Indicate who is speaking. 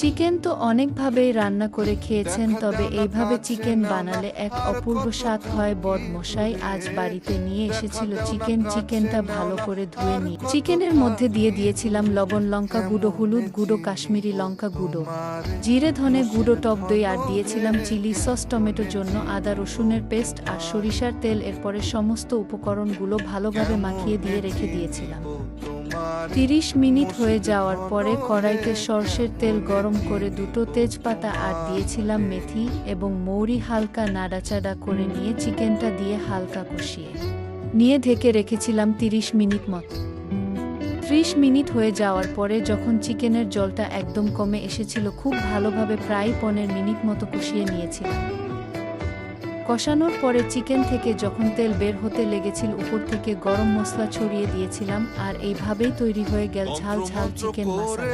Speaker 1: Chicken তো অনেকভাবেই রান্না করে খেয়েছেন, তবে এইভাবে চিকেন বানালে এক অপূর্ব স্বাদ হয়। বড়মশাই আজ বাড়িতে নিয়ে এসেছিল চিকেনটা ভালো করে ধুয়ে নিয়ে চিকেনের মধ্যে দিয়ে দিয়েছিলাম লবণ, লঙ্কা গুঁড়ো, হলুদ গুঁড়ো, কাশ্মীরি লঙ্কা গুঁড়ো, জিরে ধনে গুঁড়ো, টক দই, আর দিয়েছিলাম চিলি সস, টমেটোর জন্য আদা রসুনের পেস্ট আর সরিষার তেল। এরপরে সমস্ত উপকরণগুলো ভালোভাবে মাখিয়ে দিয়ে রেখে দিয়েছিলাম। 30 মিনিট হয়ে যাওয়ার পরে কড়াইতে সরষের তেল গরম করে দুটো তেজপাতা আর দিয়েছিলাম মেথি এবং মৌরি। হালকা নাড়াচাড়া করে নিয়ে চিকেনটা দিয়ে হালকা কষিয়ে নিয়ে ঢেকে রেখেছিলাম 30 মিনিট মতো। 30 মিনিট হয়ে যাওয়ার পরে যখন চিকেনের জলটা একদম কমে এসেছিল, খুব ভালোভাবে প্রায় 15 মিনিট মতো কষিয়ে নিয়েছিলাম। কষানোর পরে চিকেন থেকে যখন তেল বের হতে লেগেছিল, উপর থেকে গরম মশলা ছড়িয়ে দিয়েছিলাম। আর এইভাবেই তৈরি হয়ে গেল ঝাল ঝাল চিকেন মশলা।